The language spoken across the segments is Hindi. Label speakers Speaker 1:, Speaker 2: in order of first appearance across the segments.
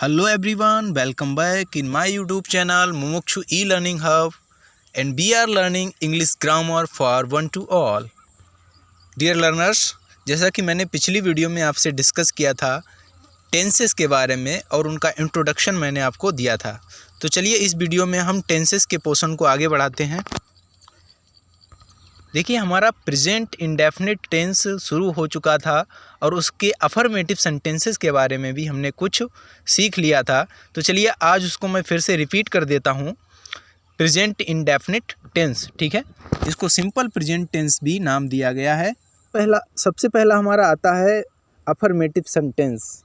Speaker 1: Hello everyone, welcome back in my YouTube channel Mumukshu E-Learning Hub and we are learning English grammar for one to all. Dear learners, जैसा कि मैंने पिछली वीडियो में आपसे डिस्कस किया था टेंसेस के बारे में और उनका इंट्रोडक्शन मैंने आपको दिया था, तो चलिए इस वीडियो में हम टेंसेस के पोर्शन को आगे बढ़ाते हैं। देखिए हमारा प्रेजेंट इंडेफिनिट टेंस शुरू हो चुका था और उसके अफर्मेटिव सेंटेंसेस के बारे में भी हमने कुछ सीख लिया था। तो चलिए आज उसको मैं फिर से रिपीट कर देता हूँ। प्रेजेंट इंडेफिनिट टेंस, ठीक है, इसको सिंपल प्रेजेंट टेंस भी नाम दिया गया है। सबसे पहला हमारा आता है affirmative sentence,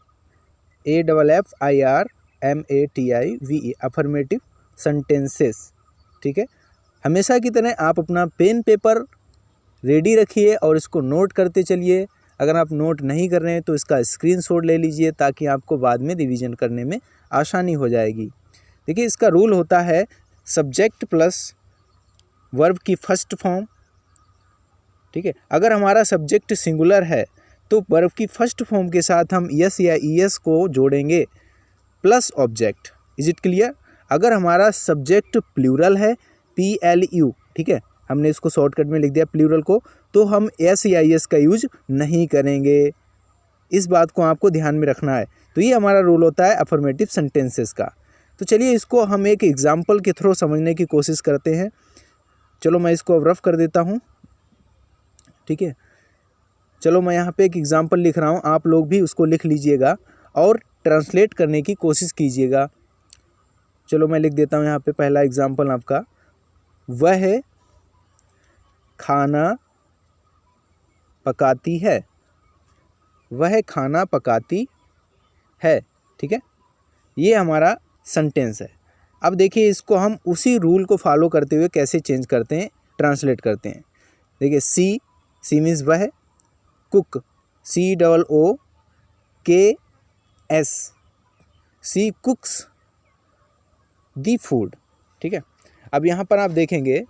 Speaker 1: AFFIRMATIVE, affirmative sentences, ठीक है। हमेशा की तरह आप अपना पेन पेपर रेडी रखिए और इसको नोट करते चलिए। अगर आप नोट नहीं कर रहे हैं तो इसका स्क्रीनशॉट ले लीजिए ताकि आपको बाद में रिवीजन करने में आसानी हो जाएगी। देखिए इसका रूल होता है सब्जेक्ट प्लस वर्ब की फर्स्ट फॉर्म, ठीक है। अगर हमारा सब्जेक्ट सिंगुलर है तो वर्ब की फर्स्ट फॉर्म के साथ हम यस या ईएस को जोड़ेंगे plus object. Is it clear? अगर हमारा सब्जेक्ट प्लूरल है PLU, ठीक है, हमने इसको शॉर्टकट में लिख दिया प्लूरल को, तो हम एस या एस का यूज नहीं करेंगे। इस बात को आपको ध्यान में रखना है। तो ये हमारा रूल होता है अफर्मेटिव सेंटेंसेस का। तो चलिए इसको हम एक एग्जाम्पल के थ्रू समझने की कोशिश करते हैं। चलो मैं इसको अब रफ कर देता हूँ, ठीक है। चलो मैं यहाँ पे एक एग्जाम्पल लिख रहा हूँ, आप लोग भी उसको लिख लीजिएगा और ट्रांसलेट करने की कोशिश कीजिएगा। चलो मैं लिख देता हूँ यहाँ पे पहला एग्जाम्पल आपका, वह खाना पकाती है। वह खाना पकाती है, ठीक है, ये हमारा सेंटेंस है। अब देखिए इसको हम उसी रूल को फॉलो करते हुए कैसे चेंज करते हैं, ट्रांसलेट करते हैं। देखिए सी मीन्स वह, cook COOKS, she cooks the food, ठीक है। अब यहाँ पर आप देखेंगे,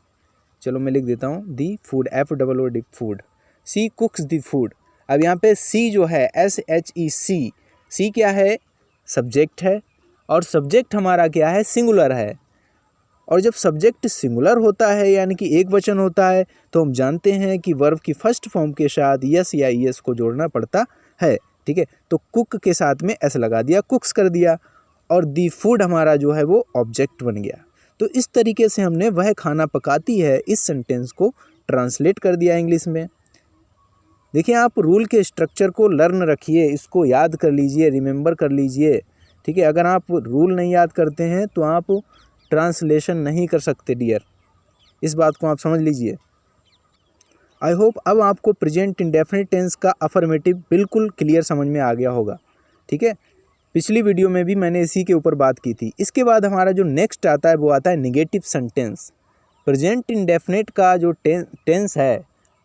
Speaker 1: चलो मैं लिख देता हूँ the food, FOOD food, she cooks the food. अब यहाँ पे सी जो है SHEC, सी क्या है? सब्जेक्ट है और सब्जेक्ट हमारा क्या है? सिंगुलर है। और जब सब्जेक्ट सिंगुलर होता है यानी कि एक वचन होता है तो हम जानते हैं कि वर्ब की फर्स्ट फॉर्म के साथ यस या ईएस को जोड़ना पड़ता है, ठीक है। तो कुक के साथ में एस लगा दिया, कुक्स कर दिया, और दी फूड हमारा जो है वो ऑब्जेक्ट बन गया। तो इस तरीके से हमने वह खाना पकाती है इस सेंटेंस को ट्रांसलेट कर दिया इंग्लिश में। देखिए आप रूल के स्ट्रक्चर को लर्न रखिए, इसको याद कर लीजिए, रिमेंबर कर लीजिए, ठीक है। अगर आप रूल नहीं याद करते हैं तो आप ट्रांसलेशन नहीं कर सकते डियर, इस बात को आप समझ लीजिए। आई होप अब आपको प्रेजेंट इंडेफिनिट टेंस का अफर्मेटिव बिल्कुल क्लियर समझ में आ गया होगा, ठीक है। पिछली वीडियो में भी मैंने इसी के ऊपर बात की थी। इसके बाद हमारा जो नेक्स्ट आता है वो आता है नेगेटिव सेंटेंस। प्रेजेंट इंडेफिनिट का जो टेंस है,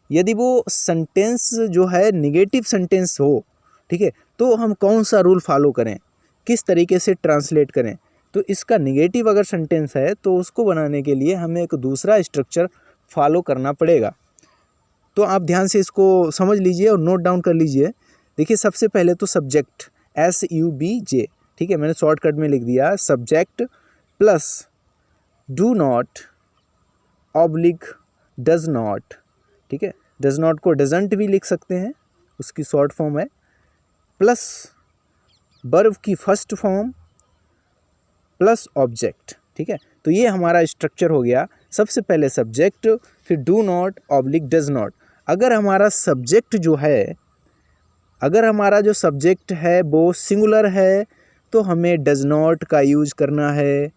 Speaker 1: यदि वो सेंटेंस जो है नेगेटिव सेंटेंस हो, ठीक है, तो हम कौन सा रूल फॉलो करें, किस तरीके से ट्रांसलेट करें। तो इसका नेगेटिव अगर सेंटेंस है तो उसको बनाने के लिए हमें एक दूसरा स्ट्रक्चर फॉलो करना पड़ेगा। तो आप ध्यान से इसको समझ लीजिए और नोट डाउन कर लीजिए। देखिए सबसे पहले तो सब्जेक्ट SUBJ, ठीक है, मैंने शॉर्टकट में लिख दिया subject plus do not oblique does not, ठीक है, डज नॉट को डजंट भी लिख सकते हैं, उसकी शॉर्ट फॉर्म है, प्लस वर्ब की फर्स्ट फॉर्म प्लस ऑब्जेक्ट, ठीक है। तो ये हमारा स्ट्रक्चर हो गया। सबसे पहले सब्जेक्ट, फिर do not oblique does not. अगर हमारा सब्जेक्ट जो है वो सिंगुलर है तो हमें डज नॉट का यूज करना है।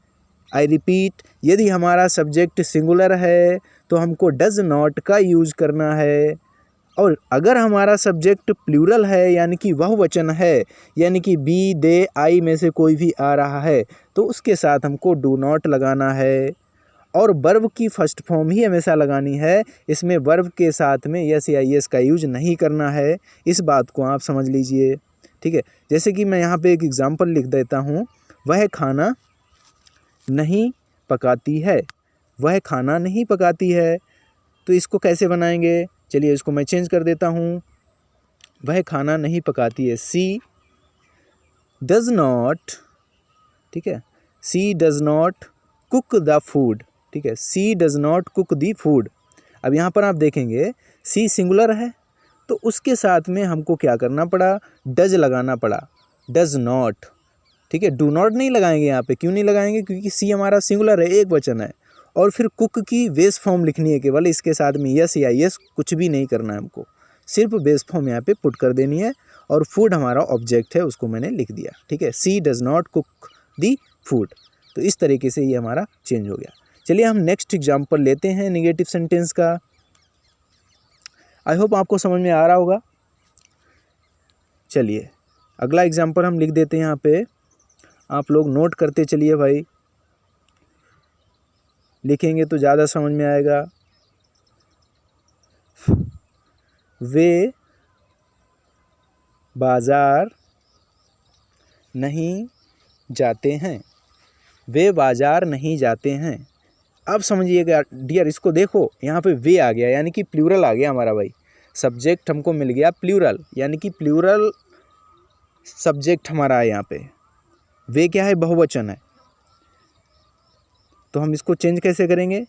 Speaker 1: आई रिपीट, यदि हमारा सब्जेक्ट सिंगुलर है तो हमको डज नॉट का यूज करना है। और अगर हमारा सब्जेक्ट प्लूरल है यानी कि बहुवचन है, यानी कि बी दे आई में से कोई भी आ रहा है, तो उसके साथ हमको डू नॉट लगाना है। और वर्ब की फर्स्ट फॉर्म ही हमेशा लगानी है, इसमें वर्ब के साथ में यस या यस का यूज नहीं करना है। इस बात को आप समझ लीजिए, ठीक है। जैसे कि मैं यहाँ पे एक एग्जांपल लिख देता हूँ, वह खाना नहीं पकाती है। वह खाना नहीं पकाती है, तो इसको कैसे बनाएंगे? चलिए इसको मैं चेंज कर देता हूँ, वह खाना नहीं पकाती है। सी डज नॉट ठीक है, she does not cook the food, ठीक है, she does not cook the food. अब यहाँ पर आप देखेंगे सी सिंगुलर है तो उसके साथ में हमको क्या करना पड़ा, डज लगाना पड़ा, डज़ नॉट, ठीक है, डू नॉट नहीं लगाएंगे यहाँ पे। क्यों नहीं लगाएंगे, क्योंकि सी हमारा सिंगुलर है, एक वचन है, और फिर कुक की बेस फॉर्म लिखनी है केवल, इसके साथ में यस या यस कुछ भी नहीं करना है हमको, सिर्फ बेस फॉर्म यहाँ पे पुट कर देनी है, और फूड हमारा ऑब्जेक्ट है, उसको मैंने लिख दिया, ठीक है, she does not cook the food. तो इस तरीके से ये हमारा चेंज हो गया। चलिए हम नेक्स्ट एग्जाम्पल लेते हैं निगेटिव सेंटेंस का। आई होप आपको समझ में आ रहा होगा। चलिए अगला एग्जाम्पल हम लिख देते हैं यहाँ पे, आप लोग नोट करते चलिए भाई, लिखेंगे तो ज़्यादा समझ में आएगा। वे बाज़ार नहीं जाते हैं, वे बाज़ार नहीं जाते हैं। अब समझिएगा डियर, इसको देखो यहाँ पे वे आ गया, यानी कि प्लूरल आ गया हमारा भाई, सब्जेक्ट हमको मिल गया प्लूरल, यानी कि प्लूरल सब्जेक्ट हमारा है यहाँ पे। वे क्या है, बहुवचन है, तो हम इसको चेंज कैसे करेंगे,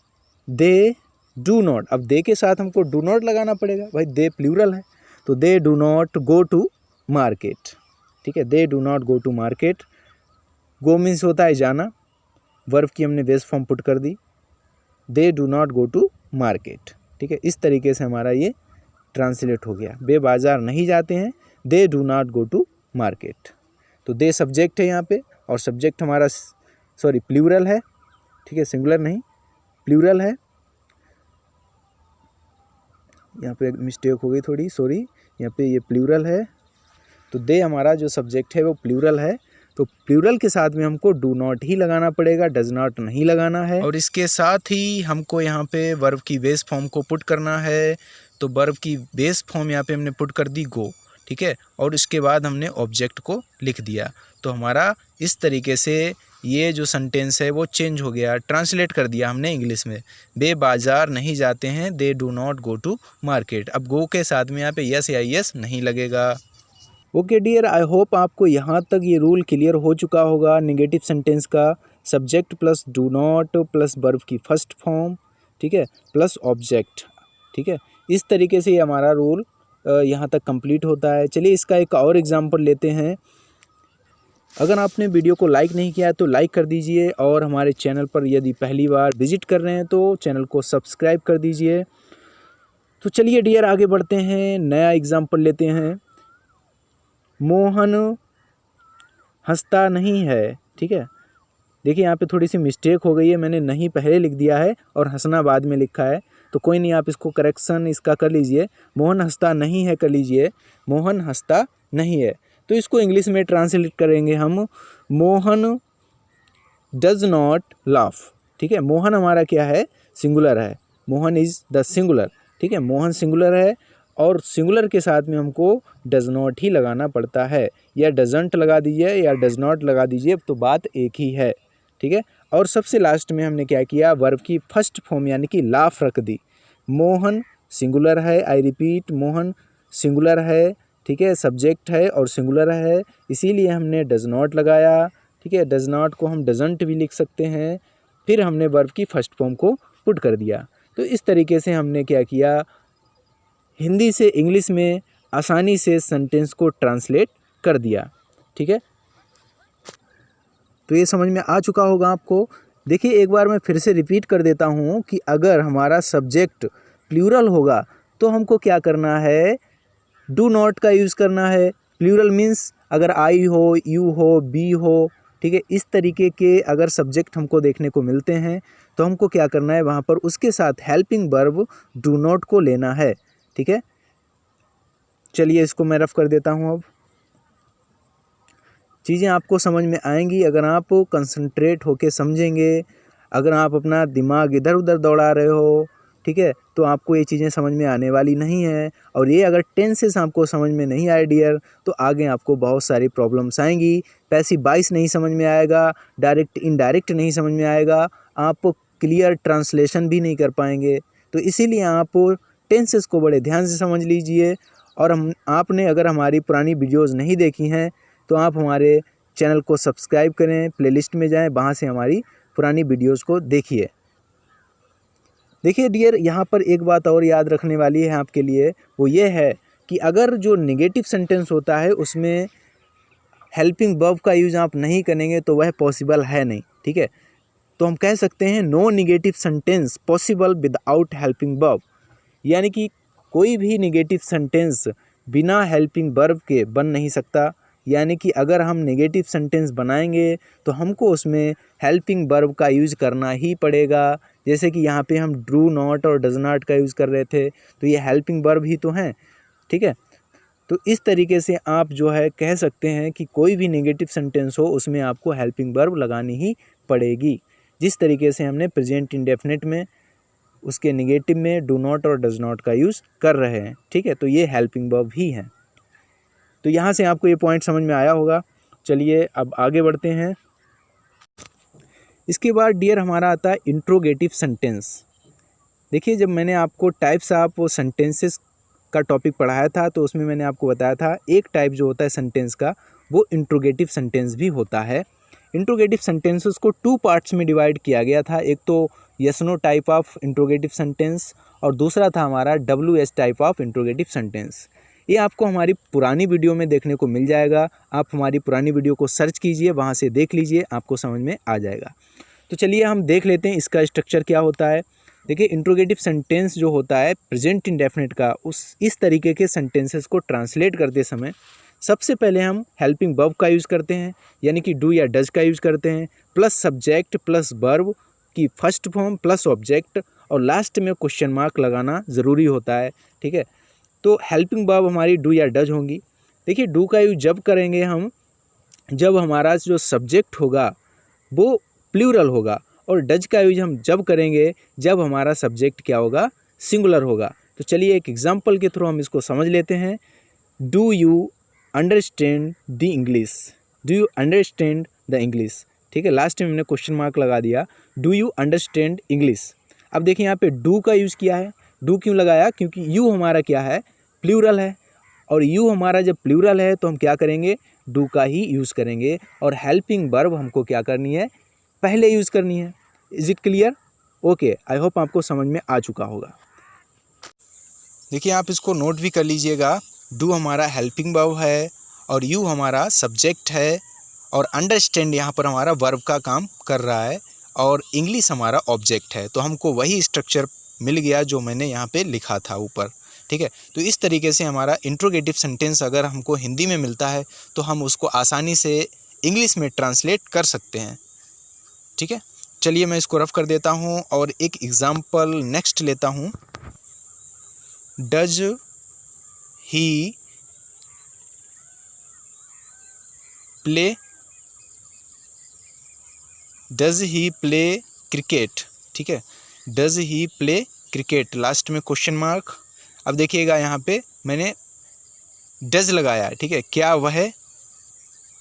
Speaker 1: दे डू नॉट। अब दे के साथ हमको डू नॉट लगाना पड़ेगा भाई, दे प्लूरल है, तो they do not go to market, ठीक है, they do not go to market. Go means होता है जाना, वर्ब की हमने बेस फॉर्म पुट कर दी, they do not go to market, ठीक है। इस तरीके से हमारा ये ट्रांसलेट हो गया, वे बाज़ार नहीं जाते हैं, they do not go to market. तो दे सब्जेक्ट है यहाँ पे, और सब्जेक्ट हमारा सॉरी प्लूरल है, ठीक है, सिंगुलर नहीं प्लूरल है। यहाँ पे मिस्टेक हो गई थोड़ी, सॉरी, यहाँ पे ये प्लूरल है, तो दे हमारा जो सब्जेक्ट है वो प्लूरल है, तो प्लूरल के साथ में हमको डू नॉट ही लगाना पड़ेगा, डज नॉट नहीं लगाना है। और इसके साथ ही हमको यहाँ पे वर्ब की बेस फॉर्म को पुट करना है, तो वर्ब की बेस फॉर्म यहाँ पे हमने पुट कर दी गो, ठीक है, और इसके बाद हमने ऑब्जेक्ट को लिख दिया। तो हमारा इस तरीके से ये जो सेंटेंस है वो चेंज हो गया, ट्रांसलेट कर दिया हमने इंग्लिश में, वे बाज़ार नहीं जाते हैं, they do not go to market. अब गो के साथ में यहाँ पे यस या यस नहीं लगेगा। ओके डियर, आई होप आपको यहाँ तक ये रूल क्लियर हो चुका होगा निगेटिव सेंटेंस का, subject plus do not plus verb की फर्स्ट फॉर्म, ठीक है, प्लस ऑब्जेक्ट, ठीक है। इस तरीके से ये हमारा रूल यहाँ तक कंप्लीट होता है। चलिए इसका एक और एग्जांपल लेते हैं। अगर आपने वीडियो को लाइक नहीं किया है तो लाइक कर दीजिए, और हमारे चैनल पर यदि पहली बार विजिट कर रहे हैं तो चैनल को सब्सक्राइब कर दीजिए। तो चलिए डियर आगे बढ़ते हैं, नया एग्जांपल लेते हैं। मोहन हंसता नहीं है, ठीक है, देखिए यहाँ पे थोड़ी सी मिस्टेक हो गई है, मैंने नहीं पहले लिख दिया है और हंसना बाद में लिखा है, तो कोई नहीं, आप इसको करेक्शन इसका कर लीजिए, मोहन हंसता नहीं है कर लीजिए, मोहन हंसता नहीं है। तो इसको इंग्लिश में ट्रांसलेट करेंगे हम, मोहन डज नॉट लाफ, ठीक है, मोहन हमारा क्या है, सिंगुलर है, मोहन इज़ द सिंगुलर, ठीक है, मोहन सिंगुलर है, और सिंगुलर के साथ में हमको डज नॉट ही लगाना पड़ता है, या डजंट लगा दीजिए या डज नॉट लगा दीजिए, तो बात एक ही है, ठीक है। और सबसे लास्ट में हमने क्या किया, वर्ब की फर्स्ट फॉर्म यानी कि लाफ रख दी। मोहन सिंगुलर है, आई रिपीट, मोहन सिंगुलर है, ठीक है, सब्जेक्ट है और सिंगुलर है, इसीलिए हमने डज नॉट लगाया, ठीक है। डज नॉट को हम डजंट भी लिख सकते हैं, फिर हमने वर्ब की फर्स्ट फॉर्म को पुट कर दिया। तो इस तरीके से हमने क्या किया, हिंदी से इंग्लिश में आसानी से सेंटेंस को ट्रांसलेट कर दिया, ठीक है। तो ये समझ में आ चुका होगा आपको। देखिए एक बार मैं फिर से रिपीट कर देता हूँ कि अगर हमारा सब्जेक्ट प्लूरल होगा तो हमको क्या करना है, डू नॉट का यूज़ करना है। प्लूरल मीन्स अगर आई हो, यू हो, बी हो, ठीक है, इस तरीके के अगर सब्जेक्ट हमको देखने को मिलते हैं तो हमको क्या करना है, वहाँ पर उसके साथ हेल्पिंग वर्ब डू नॉट को लेना है, ठीक है। चलिए इसको मैं रफ कर देता हूँ। अब चीज़ें आपको समझ में आएंगी अगर आप कंसंट्रेट होके समझेंगे, अगर आप अपना दिमाग इधर उधर दौड़ा रहे हो, ठीक है, तो आपको ये चीज़ें समझ में आने वाली नहीं है। और ये अगर टेंसेस आपको समझ में नहीं आए डियर, तो आगे आपको बहुत सारी प्रॉब्लम्स आएंगी। पैसिव वॉइस नहीं समझ में आएगा, डायरेक्ट इनडायरेक्ट नहीं समझ में आएगा, आप क्लियर ट्रांसलेशन भी नहीं कर पाएंगे। तो इसीलिए आप टेंसेस को बड़े ध्यान से समझ लीजिए। और आपने अगर हमारी पुरानी वीडियोज़ नहीं देखी हैं तो आप हमारे चैनल को सब्सक्राइब करें, प्लेलिस्ट में जाएं, वहाँ से हमारी पुरानी वीडियोस को देखिए। देखिए डियर, यहाँ पर एक बात और याद रखने वाली है आपके लिए, वो ये है कि अगर जो नेगेटिव सेंटेंस होता है उसमें हेल्पिंग वर्ब का यूज़ आप नहीं करेंगे तो वह पॉसिबल है नहीं, ठीक है। तो हम कह सकते हैं no negative sentence possible without helping verb, यानी कि कोई भी नेगेटिव सेंटेंस बिना हेल्पिंग वर्ब के बन नहीं सकता। यानी कि अगर हम नेगेटिव सेंटेंस बनाएंगे तो हमको उसमें हेल्पिंग वर्ब का यूज़ करना ही पड़ेगा। जैसे कि यहाँ पे हम डू नॉट और डज नॉट का यूज़ कर रहे थे, तो ये हेल्पिंग वर्ब ही तो हैं, ठीक है। तो इस तरीके से आप जो है कह सकते हैं कि कोई भी नेगेटिव सेंटेंस हो उसमें आपको हेल्पिंग वर्ब लगानी ही पड़ेगी। जिस तरीके से हमने प्रेजेंट इंडेफिनिट में उसके नेगेटिव में डू नॉट और डज नॉट का यूज़ कर रहे हैं, ठीक है। तो ये हेल्पिंग वर्ब ही हैं। तो यहाँ से आपको ये पॉइंट समझ में आया होगा। चलिए अब आगे बढ़ते हैं। इसके बाद डियर हमारा आता है इंट्रोगेटिव सेंटेंस। देखिए, जब मैंने आपको टाइप्स ऑफ सेंटेंसेस का टॉपिक पढ़ाया था तो उसमें मैंने आपको बताया था एक टाइप जो होता है सेंटेंस का वो इंट्रोगेटिव सेंटेंस भी होता है। इंट्रोगेटिव सेंटेंसेस को 2 पार्ट्स में डिवाइड किया गया था। एक तो yes no type of interrogative sentence और दूसरा था हमारा WS type of interrogative sentence. ये आपको हमारी पुरानी वीडियो में देखने को मिल जाएगा। आप हमारी पुरानी वीडियो को सर्च कीजिए, वहाँ से देख लीजिए, आपको समझ में आ जाएगा। तो चलिए हम देख लेते हैं इसका स्ट्रक्चर क्या होता है। देखिए, इंट्रोगेटिव सेंटेंस जो होता है प्रेजेंट इंडेफिनिट का, इस तरीके के सेंटेंसेस को ट्रांसलेट करते समय सबसे पहले हम हेल्पिंग वर्ब का यूज़ करते हैं, यानी कि डू या डज का यूज़ करते हैं, प्लस सब्जेक्ट प्लस वर्ब की फर्स्ट फॉर्म प्लस ऑब्जेक्ट, और लास्ट में क्वेश्चन मार्क लगाना ज़रूरी होता है, ठीक है। तो हेल्पिंग वर्ब हमारी डू या डज होंगी। देखिए, डू का यूज़ जब करेंगे हम जब हमारा जो सब्जेक्ट होगा वो प्लूरल होगा, और डज का यूज हम जब करेंगे जब हमारा सब्जेक्ट क्या होगा, सिंगुलर होगा। तो चलिए एक एग्जांपल के थ्रू हम इसको समझ लेते हैं। Do you understand the English, do you understand the English, ठीक है। लास्ट में हमने क्वेश्चन मार्क लगा दिया, डू यू अंडरस्टैंड इंग्लिश। अब देखिए यहाँ पे डू का यूज़ किया है। डू क्यों लगाया? क्योंकि यू हमारा क्या है, प्लूरल है, और यू हमारा जब प्लूरल है तो हम क्या करेंगे, डू का ही यूज़ करेंगे, और हेल्पिंग वर्ब हमको क्या करनी है, पहले यूज़ करनी है। Is it clear? Okay, I hope आपको समझ में आ चुका होगा। देखिए, आप इसको नोट भी कर लीजिएगा। डू हमारा हेल्पिंग वर्ब है और यू हमारा सब्जेक्ट है, और अंडरस्टैंड यहाँ पर हमारा वर्ब का काम कर रहा है, और इंग्लिश हमारा ऑब्जेक्ट है। तो हमको वही स्ट्रक्चर मिल गया जो मैंने यहाँ पे लिखा था ऊपर, ठीक है। तो इस तरीके से हमारा इंट्रोगेटिव सेंटेंस अगर हमको हिंदी में मिलता है तो हम उसको आसानी से इंग्लिश में ट्रांसलेट कर सकते हैं, ठीक है। चलिए मैं इसको रफ कर देता हूँ और एक एग्जाम्पल नेक्स्ट लेता हूँ। डज ही प्ले क्रिकेट, ठीक है। Does he play cricket, last में क्वेश्चन मार्क। अब देखिएगा यहाँ पे मैंने डज लगाया, ठीक है। क्या वह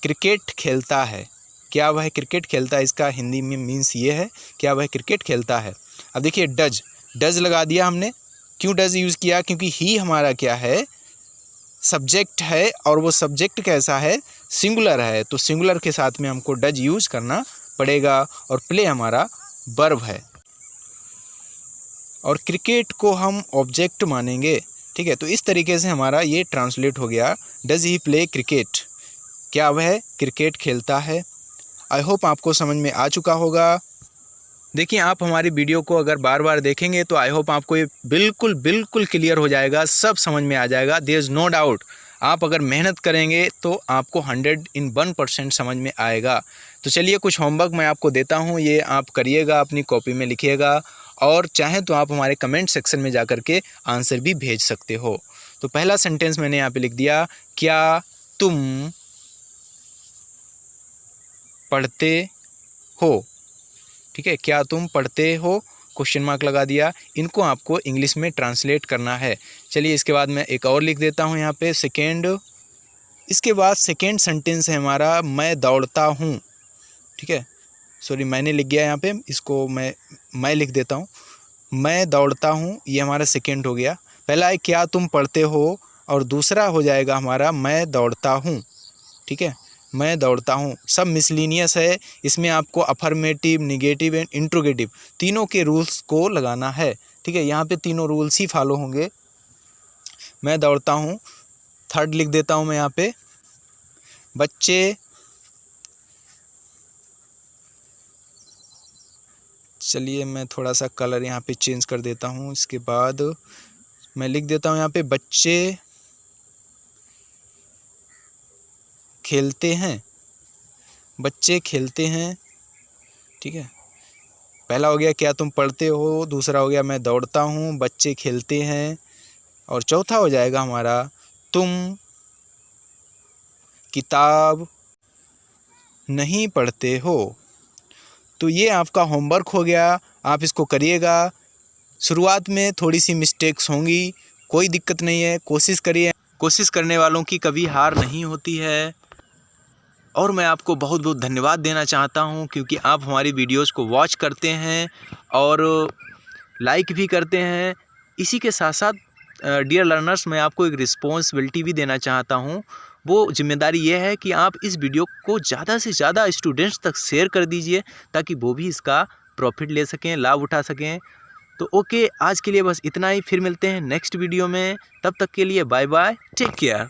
Speaker 1: क्रिकेट खेलता है, क्या वह क्रिकेट खेलता है, इसका हिंदी में मीन्स ये है, क्या वह क्रिकेट खेलता है। अब देखिए डज लगा दिया हमने। क्यों डज यूज़ किया? क्योंकि ही हमारा क्या है, सब्जेक्ट है, और वो सब्जेक्ट कैसा है, सिंगुलर है। तो सिंगुलर के साथ में हमको डज यूज़ करना पड़ेगा, और प्ले हमारा वर्ब है, और क्रिकेट को हम ऑब्जेक्ट मानेंगे, ठीक है। तो इस तरीके से हमारा ये ट्रांसलेट हो गया, डज ही प्ले क्रिकेट, क्या वह क्रिकेट खेलता है। आई होप आपको समझ में आ चुका होगा। देखिए, आप हमारी वीडियो को अगर बार बार देखेंगे तो आई होप आपको ये बिल्कुल क्लियर हो जाएगा, सब समझ में आ जाएगा। There is no doubt. आप अगर मेहनत करेंगे तो आपको 101% समझ में आएगा। तो चलिए कुछ होमवर्क मैं आपको देता हूँ, ये आप करिएगा, अपनी कॉपी में लिखिएगा, और चाहें तो आप हमारे कमेंट सेक्शन में जा कर के आंसर भी भेज सकते हो। तो पहला सेंटेंस मैंने यहाँ पे लिख दिया, क्या तुम पढ़ते हो, ठीक है। क्या तुम पढ़ते हो, क्वेश्चन मार्क लगा दिया। इनको आपको इंग्लिश में ट्रांसलेट करना है। चलिए इसके बाद मैं एक और लिख देता हूँ यहाँ पे सेकेंड। इसके बाद सेकेंड सेंटेंस है हमारा, मैं दौड़ता हूँ, ठीक है। सॉरी, मैंने लिख गया यहाँ पे, इसको मैं लिख देता हूँ, मैं दौड़ता हूँ। ये हमारा सेकेंड हो गया। पहला है क्या तुम पढ़ते हो, और दूसरा हो जाएगा हमारा मैं दौड़ता हूँ, ठीक है। मैं दौड़ता हूँ। सब मिसलिनियस है, इसमें आपको अफर्मेटिव, निगेटिव एंड इंट्रोगेटिव तीनों के रूल्स को लगाना है। ठीक है, यहाँ पे तीनों रूल्स ही फॉलो होंगे। मैं दौड़ता हूँ, थर्ड लिख देता हूँ मैं यहाँ पे। बच्चे चलिए मैं थोड़ा सा कलर यहाँ पे चेंज कर देता हूँ। इसके बाद मैं लिख देता हूँ यहाँ पे बच्चे खेलते हैं, बच्चे खेलते हैं। ठीक है, पहला हो गया क्या तुम पढ़ते हो, दूसरा हो गया मैं दौड़ता हूँ, बच्चे खेलते हैं, और चौथा हो जाएगा हमारा तुम किताब नहीं पढ़ते हो। तो ये आपका होमवर्क हो गया, आप इसको करिएगा। शुरुआत में थोड़ी सी मिस्टेक्स होंगी, कोई दिक्कत नहीं है, कोशिश करिए। कोशिश करने वालों की कभी हार नहीं होती है। और मैं आपको बहुत बहुत धन्यवाद देना चाहता हूं, क्योंकि आप हमारी वीडियोस को वॉच करते हैं और लाइक भी करते हैं। इसी के साथ साथ डियर लर्नर्स, मैं आपको एक रिस्पॉन्सिबिलिटी भी देना चाहता हूं। वो जिम्मेदारी ये है कि आप इस वीडियो को ज़्यादा से ज़्यादा स्टूडेंट्स तक शेयर कर दीजिए, ताकि वो भी इसका प्रॉफिट ले सकें, लाभ उठा सकें। तो ओके, आज के लिए बस इतना ही। फिर मिलते हैं नेक्स्ट वीडियो में, तब तक के लिए बाय बाय, टेक केयर।